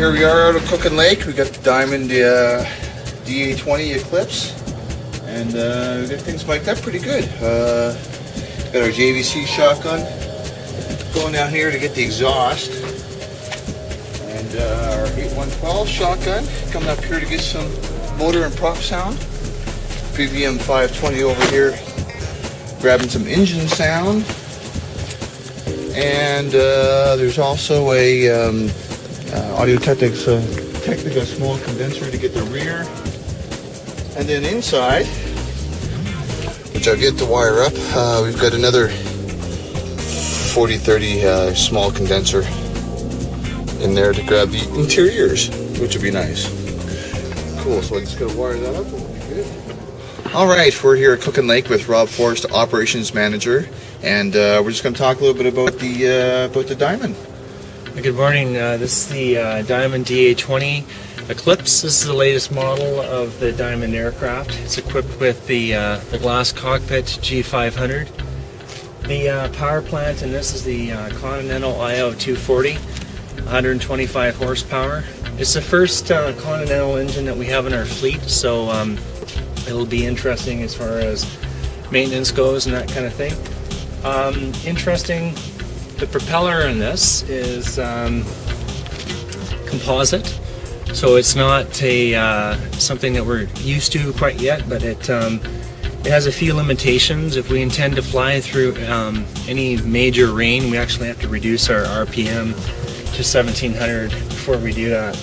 here we are out of Cook and Lake. We got the Diamond DA20 Eclipse, and we got things mic'd up pretty good. Got our JVC shotgun going down here to get the exhaust, and our 8112 shotgun coming up here to get some motor and prop sound. PVM 520 over here grabbing some engine sound, and there's also a Audio-Technica small condenser to get the rear, and then inside, which I'll get to wire up, we've got another 4030 small condenser in there to grab the interiors, which would be nice. Cool, so I just gotta wire that up and we'll be good. Alright, we're here at Cook and Lake with Rob Forrest, Operations Manager, and we're just gonna talk a little bit about the Diamond. Good morning. This is the Diamond DA20 Eclipse. This is the latest model of the Diamond aircraft. It's equipped with the glass cockpit G500. The power plant, and this is the Continental IO240, 125 horsepower. It's the first Continental engine that we have in our fleet, so it'll be interesting as far as maintenance goes and that kind of thing. Interesting. The propeller in this is composite, so it's not a something that we're used to quite yet, but it has a few limitations. If we intend to fly through any major rain, we actually have to reduce our RPM to 1700 before we do that.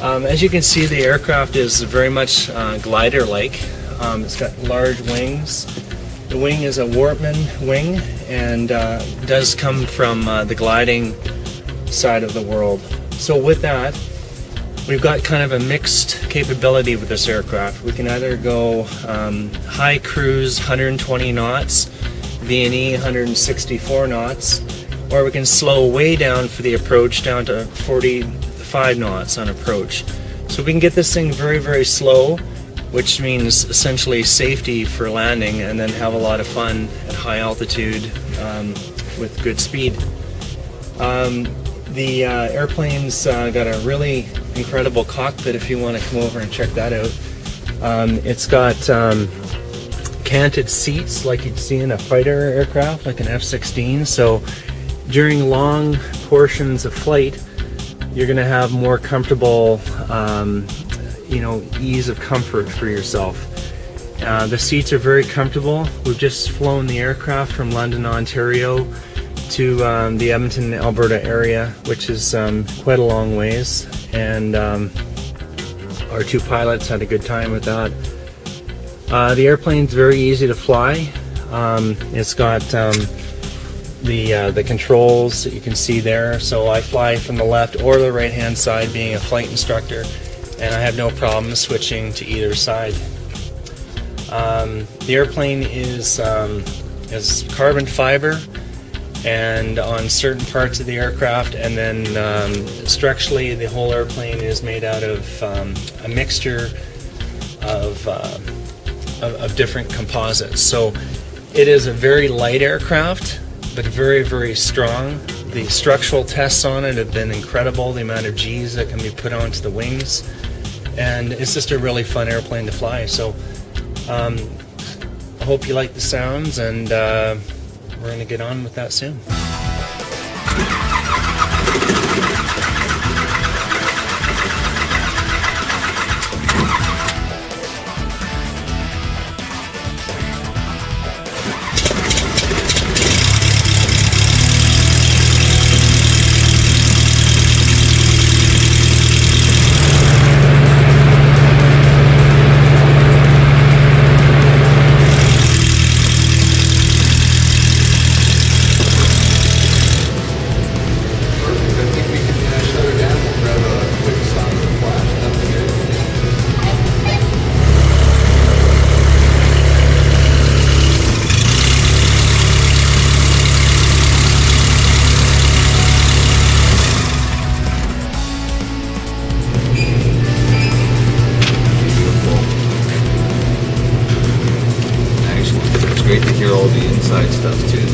As you can see, the aircraft is very much glider-like. It's got large wings. The wing is a Wortmann wing, and does come from the gliding side of the world. So with that, we've got kind of a mixed capability with this aircraft. We can either go high cruise 120 knots, V&E 164 knots, or we can slow way down for the approach down to 45 knots on approach. So we can get this thing very, very slow, which means essentially safety for landing, and then have a lot of fun at high altitude with good speed. The airplane's got a really incredible cockpit if you want to come over and check that out. It's got canted seats like you'd see in a fighter aircraft, like an F-16, so during long portions of flight you're going to have more comfortable ease of comfort for yourself. The seats are very comfortable. We've just flown the aircraft from London, Ontario to the Edmonton, Alberta area, which is quite a long ways, and our two pilots had a good time with that. The airplane's very easy to fly. It's got the controls that you can see there, so I fly from the left or the right hand side being a flight instructor, and I have no problem switching to either side. The airplane is carbon fiber and on certain parts of the aircraft, and then structurally the whole airplane is made out of a mixture of different composites. So it is a very light aircraft, but very, very strong. The structural tests on it have been incredible, the amount of G's that can be put onto the wings, and it's just a really fun airplane to fly. So I hope you like the sounds, and we're going to get on with that soon. Great to hear all the inside stuff too.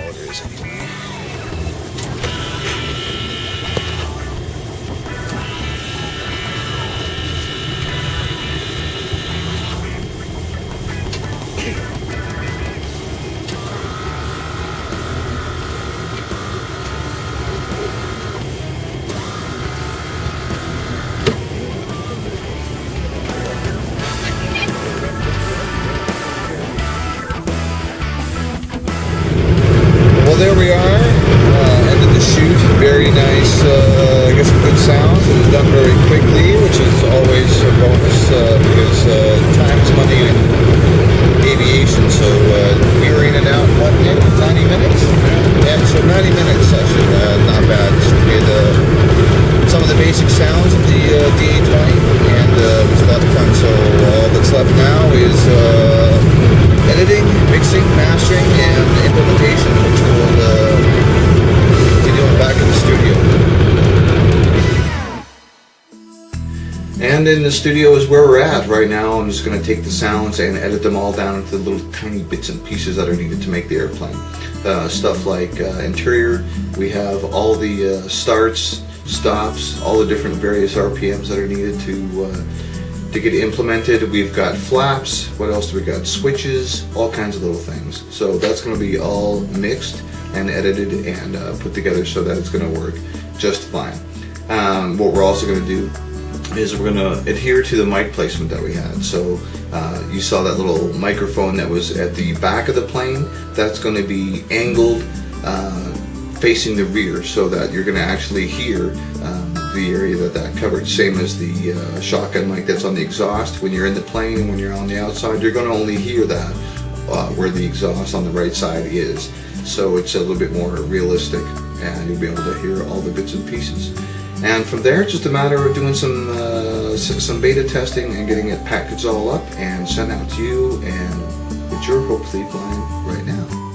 how it is anyway. Well, there we are, end of the shoot. Very nice, I guess good sound. It was done very quickly, which is always a bonus because time is money in aviation. So we were in and out, what, Nick, 90 minutes? Yeah, so 90 minutes session, not bad. Just to get some of the basic sounds of the DA20, and it was a lot of fun. So all that's left now is editing, mixing, mastering, and implementation, which we'll be doing back in the studio. And in the studio is where we're at right now. I'm just going to take the sounds and edit them all down into the little tiny bits and pieces that are needed to make the airplane. Stuff like interior, we have all the starts, stops, all the different various RPMs that are needed to get implemented. We've got flaps, what else do we got? Switches, all kinds of little things. So that's going to be all mixed and edited and put together so that it's going to work just fine. What we're also going to do is we're going to adhere to the mic placement that we had. So you saw that little microphone that was at the back of the plane. That's going to be angled facing the rear so that you're going to actually hear the area that covered. Same as the shotgun mic that's on the exhaust. When you're in the plane and when you're on the outside, you're going to only hear that where the exhaust on the right side is. So it's a little bit more realistic and you'll be able to hear all the bits and pieces. And from there, it's just a matter of doing some beta testing and getting it packaged all up and sent out to you, and it's your hopefully flying right now.